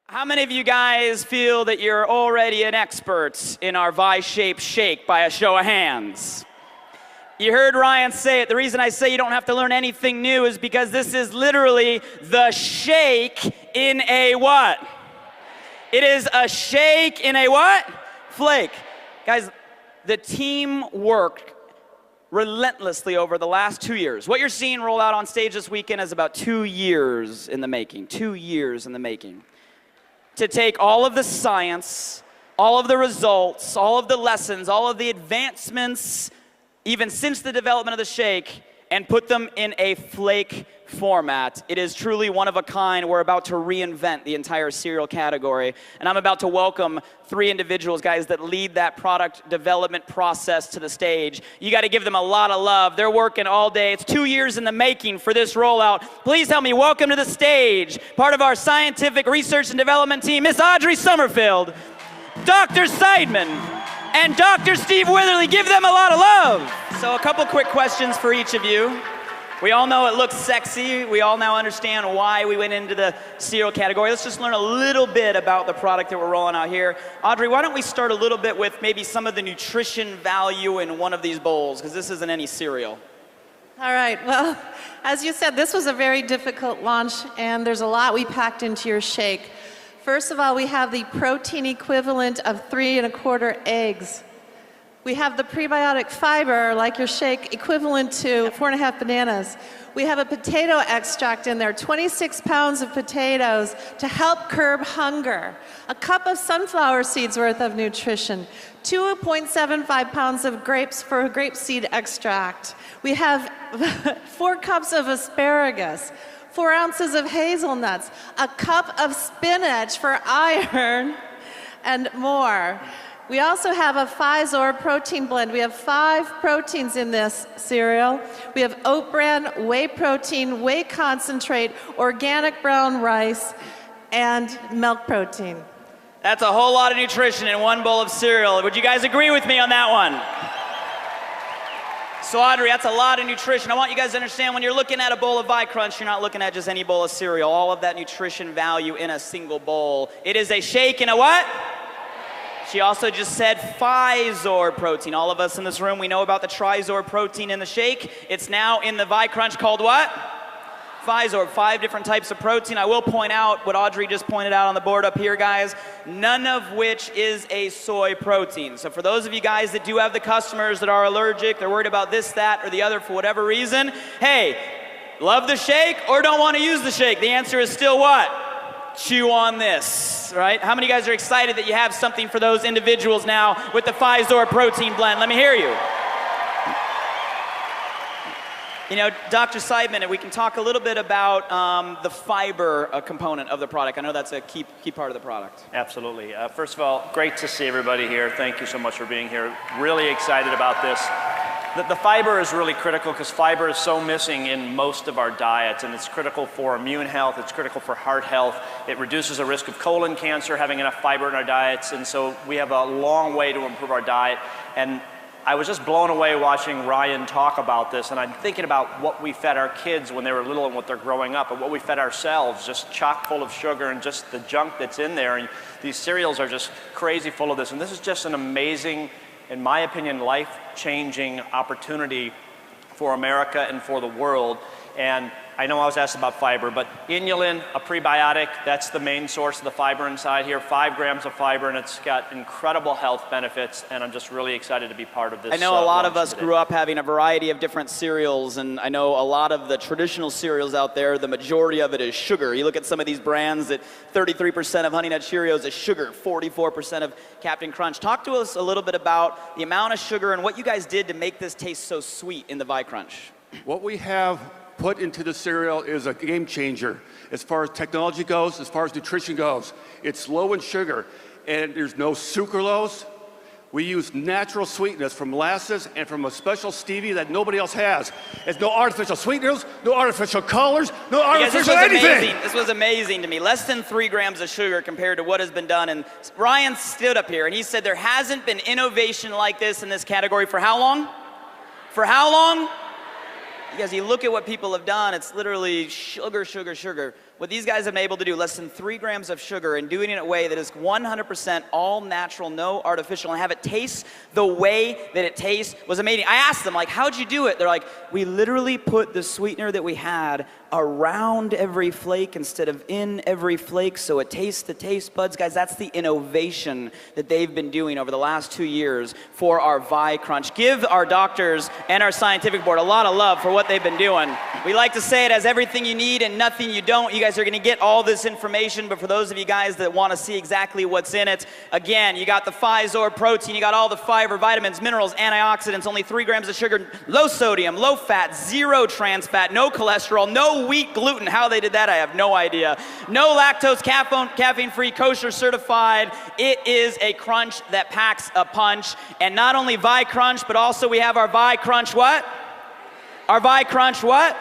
How many of you guys feel that you're already an expert in our Vi-shaped shake by a show of hands? You heard Ryan say it. The reason I say you don't have to learn anything new is because this is literally the shake in a what? It is a shake in a what? Flake. Guys, the team worked relentlessly over the last 2 years. What you're seeing roll out on stage this weekend is about 2 years in the making. 2 years in the making. To take all of the science, all of the results, all of the lessons, all of the advancements, even since the development of the shake, and put them in a flake format. It is truly one of a kind. We're about to reinvent the entire cereal category. And I'm about to welcome 3 individuals, guys, that lead that product development process to the stage. You got to give them a lot of love. They're working all day. It's 2 years in the making for this rollout. Please help me welcome to the stage, part of our scientific research and development team, Miss Audrey Summerfield, Dr. Seidman, and Dr. Steve Witherly. Give them a lot of love. So a couple quick questions for each of you. We all know it looks sexy. We all now understand why we went into the cereal category. Let's just learn a little bit about the product that we're rolling out here. Audrey, why don't we start a little bit with maybe some of the nutrition value in one of these bowls, because this isn't any cereal. All right, well, as you said, this was a very difficult launch, and there's a lot we packed into your shake. First of all, we have the protein equivalent of 3 1/4 eggs. We have the prebiotic fiber, like your shake, equivalent to 4 1/2 bananas. We have a potato extract in there, 26 pounds of potatoes to help curb hunger. A cup of sunflower seeds worth of nutrition. 2.75 pounds of grapes for a grapeseed extract. We have 4 cups of asparagus. 4 ounces of hazelnuts. A cup of spinach for iron, and more. We also have a Fi-Sorb protein blend. We have 5 proteins in this cereal. We have oat bran, whey protein, whey concentrate, organic brown rice, and milk protein. That's a whole lot of nutrition in one bowl of cereal. Would you guys agree with me on that one? So Audrey, that's a lot of nutrition. I want you guys to understand when you're looking at a bowl of Vi-Crunch, you're not looking at just any bowl of cereal. All of that nutrition value in a single bowl. It is a shake in a what? She also just said Fi-Sorb protein. All of us in this room, we know about the Tri-Sorb protein in the shake. It's now in the Vi-Crunch called what? Fi-Sorb, 5 different types of protein. I will point out what Audrey just pointed out on the board up here, guys, none of which is a soy protein. So for those of you guys that do have the customers that are allergic, they're worried about this, that, or the other for whatever reason, hey, love the shake or don't want to use the shake? The answer is still what? Chew on this, right? How many of you guys are excited that you have something for those individuals now with the Fi-Sorb protein blend? Let me hear you. You know, Dr. Seidman, if we can talk a little bit about the fiber component of the product. I know that's a key part of the product. Absolutely. First of all, great to see everybody here. Thank you so much for being here. Really excited about this. The fiber is really critical because fiber is so missing in most of our diets, and it's critical for immune health, it's critical for heart health. It reduces the risk of colon cancer, having enough fiber in our diets, and so we have a long way to improve our diet. And I was just blown away watching Ryan talk about this, and I'm thinking about what we fed our kids when they were little and what they're growing up, and what we fed ourselves, just chock full of sugar and just the junk that's in there. And these cereals are just crazy full of this, and this is just an amazing, in my opinion, life-changing opportunity for America and for the world. And I know I was asked about fiber, but inulin, a prebiotic, that's the main source of the fiber inside here, 5 grams of fiber, and it's got incredible health benefits, and I'm just really excited to be part of this. I know a lot of us grew up having a variety of different cereals, and I know a lot of the traditional cereals out there, the majority of it is sugar. You look at some of these brands that 33% of Honey Nut Cheerios is sugar, 44% of Captain Crunch. Talk to us a little bit about the amount of sugar and what you guys did to make this taste so sweet in the Vi-Crunch. What we have put into the cereal is a game changer as far as technology goes, as far as nutrition goes. It's low in sugar, and there's no sucralose. We use natural sweetness from molasses and from a special stevia that nobody else has. There's no artificial sweeteners, no artificial colors, no artificial anything. This was amazing to me. Less than 3 grams of sugar compared to what has been done. And Ryan stood up here and he said there hasn't been innovation like this in this category for how long? For how long? Because you look at what people have done, it's literally sugar, sugar, sugar. What these guys have been able to do, less than 3 grams of sugar, and doing it in a way that is 100% all natural, no artificial, and have it taste the way that it tastes was amazing. I asked them, like, how'd you do it? They're like, we literally put the sweetener that we had around every flake instead of in every flake, so it tastes the taste buds. Guys, that's the innovation that they've been doing over the last 2 years for our Vi Crunch. Give our doctors and our scientific board a lot of love for what they've been doing. We like to say it has everything you need and nothing you don't. You guys are gonna get all this information, but for those of you guys that wanna see exactly what's in it, again, you got the Fi-Sorb Protein, you got all the fiber, vitamins, minerals, antioxidants, only 3 grams of sugar, low sodium, low fat, 0 trans fat, no cholesterol, no wheat gluten. How they did that, I have no idea. No lactose, caffeine-free, kosher certified. It is a crunch that packs a punch. And not only Vi Crunch, but also we have our Vi Crunch what? Our Vi Crunch what?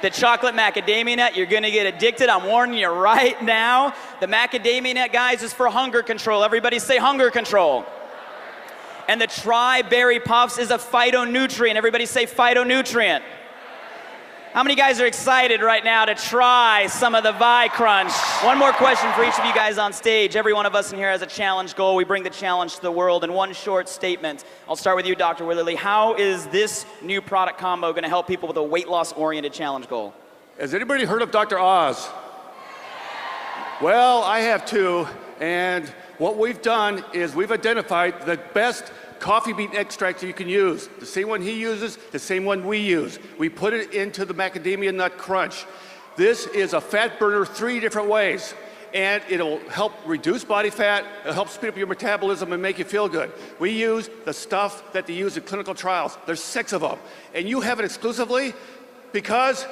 The chocolate macadamia nut. You're gonna get addicted. I'm warning you right now. The macadamia nut, guys, is for hunger control. Everybody say hunger control. And the tri-berry puffs is a phytonutrient. Everybody say phytonutrient. How many guys are excited right now to try some of the Vi Crunch? One more question for each of you guys on stage. Every one of us in here has a challenge goal. We bring the challenge to the world in one short statement. I'll start with you, Dr. Willerly. How is this new product combo going to help people with a weight loss-oriented challenge goal? Has anybody heard of Dr. Oz? Well, I have too, and what we've done is we've identified the best coffee bean extract you can use. The same one he uses, the same one we use. We put it into the macadamia nut crunch. This is a fat burner 3 different ways, and it'll help reduce body fat, it'll help speed up your metabolism and make you feel good. We use the stuff that they use in clinical trials. There's 6 of them, and you have it exclusively because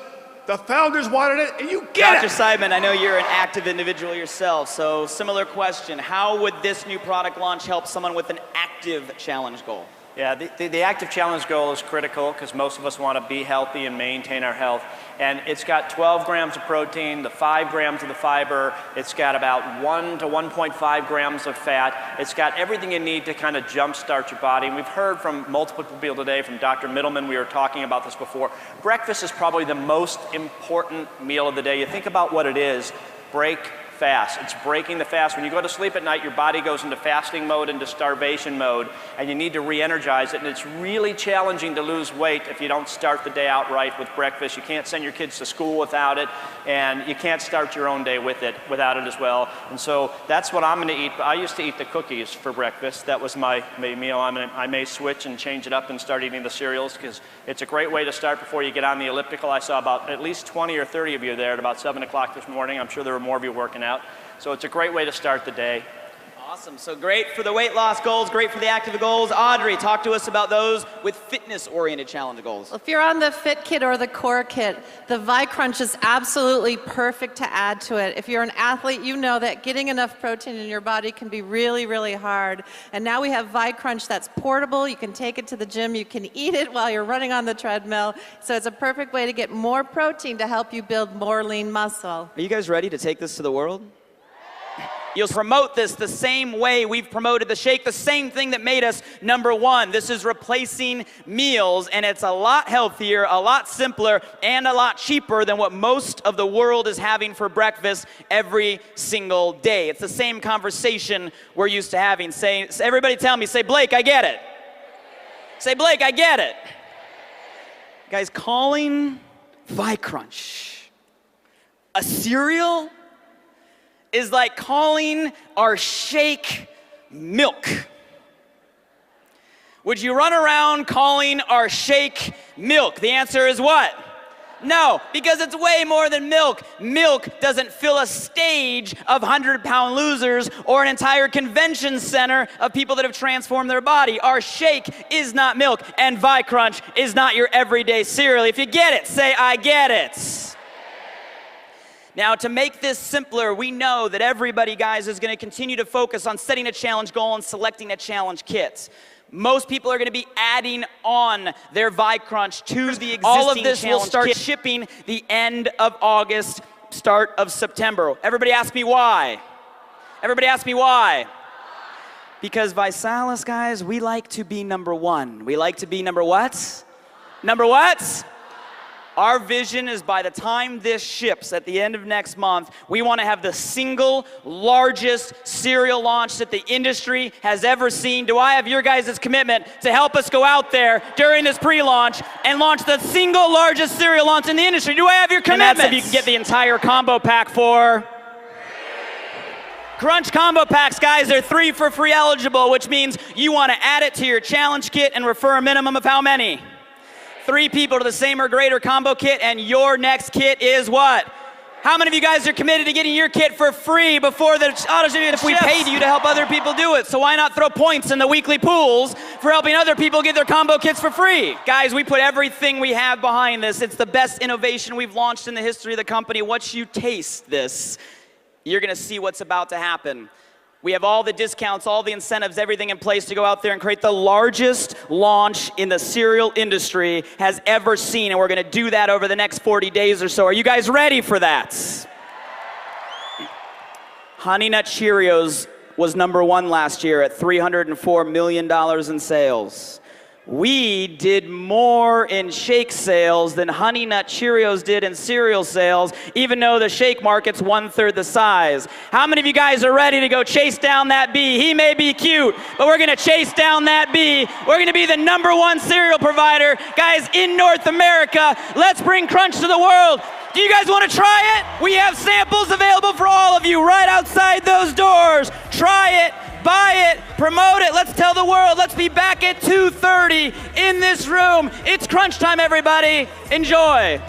the founders wanted it, and you get it! Dr. Seidman, I know you're an active individual yourself, so similar question. How would this new product launch help someone with an active challenge goal? Yeah, the active challenge goal is critical because most of us want to be healthy and maintain our health. And it's got 12 grams of protein, the 5 grams of the fiber. It's got about 1 to 1.5 grams of fat. It's got everything you need to kind of jumpstart your body. And we've heard from multiple people today, from Dr. Middleman, we were talking about this before. Breakfast is probably the most important meal of the day. You think about what it is, break fast. It's breaking the fast. When you go to sleep at night, your body goes into fasting mode, into starvation mode, and you need to re-energize it. And it's really challenging to lose weight if you don't start the day out right with breakfast. You can't send your kids to school without it, and you can't start your own day without it as well. And so that's what I'm going to eat. I used to eat the cookies for breakfast. That was my meal. I may switch and change it up and start eating the cereals because it's a great way to start before you get on the elliptical. I saw about at least 20 or 30 of you there at about 7 o'clock this morning. I'm sure there were more of you working out. So it's a great way to start the day. Awesome. So great for the weight loss goals, great for the active goals. Audrey, talk to us about those with fitness-oriented challenge goals. If you're on the Fit Kit or the Core Kit, the Vi Crunch is absolutely perfect to add to it. If you're an athlete, you know that getting enough protein in your body can be really, really hard. And now we have Vi Crunch that's portable. You can take it to the gym. You can eat it while you're running on the treadmill. So it's a perfect way to get more protein to help you build more lean muscle. Are you guys ready to take this to the world? You'll promote this the same way we've promoted the shake, the same thing that made us #1. This is replacing meals, and it's a lot healthier, a lot simpler, and a lot cheaper than what most of the world is having for breakfast every single day. It's the same conversation we're used to having. Everybody tell me, say, Blake, I get it. Say, Blake, I get it. Guys, calling Vi Crunch a cereal is like calling our shake milk. Would you run around calling our shake milk? The answer is what? No, because it's way more than milk. Milk doesn't fill a stage of 100-pound losers or an entire convention center of people that have transformed their body. Our shake is not milk, and Vi Crunch is not your everyday cereal. If you get it, say, I get it. Now, to make this simpler, we know that everybody, guys, is going to continue to focus on setting a challenge goal and selecting a challenge kit. Most people are going to be adding on their Vi Crunch to the existing All of this challenge will start kit, shipping the end of August, start of September. Everybody ask me why. Everybody ask me why. Because ViSalus, guys, we like to be #1. We like to be number what? Number what? Our vision is by the time this ships at the end of next month, we want to have the single largest cereal launch that the industry has ever seen. Do I have your guys' commitment to help us go out there during this pre-launch and launch the single largest cereal launch in the industry? Do I have your commitment? And that's if you can get the entire combo pack for... Crunch combo packs, guys, they're 3 for free eligible, which means you want to add it to your challenge kit and refer a minimum of how many? 3 people to the same or greater combo kit, and your next kit is what? How many of you guys are committed to getting your kit for free before the auto ship? If we paid you to help other people do it, so why not throw points in the weekly pools for helping other people get their combo kits for free? Guys, we put everything we have behind this. It's the best innovation we've launched in the history of the company. Once you taste this, you're gonna see what's about to happen. We have all the discounts, all the incentives, everything in place to go out there and create the largest launch in the cereal industry has ever seen, and we're gonna do that over the next 40 days or so. Are you guys ready for that? Honey Nut Cheerios was #1 last year at $304 million in sales. We did more in shake sales than Honey Nut Cheerios did in cereal sales, even though the shake market's 1/3 the size. How many of you guys are ready to go chase down that bee? He may be cute, but we're gonna chase down that bee. We're gonna be the #1 cereal provider, guys, in North America. Let's bring Crunch to the world. Do you guys wanna try it? We have samples available for all of you right outside those doors. Try it. Buy it, promote it, let's tell the world. Let's be back at 2:30 in this room. It's crunch time, everybody. Enjoy.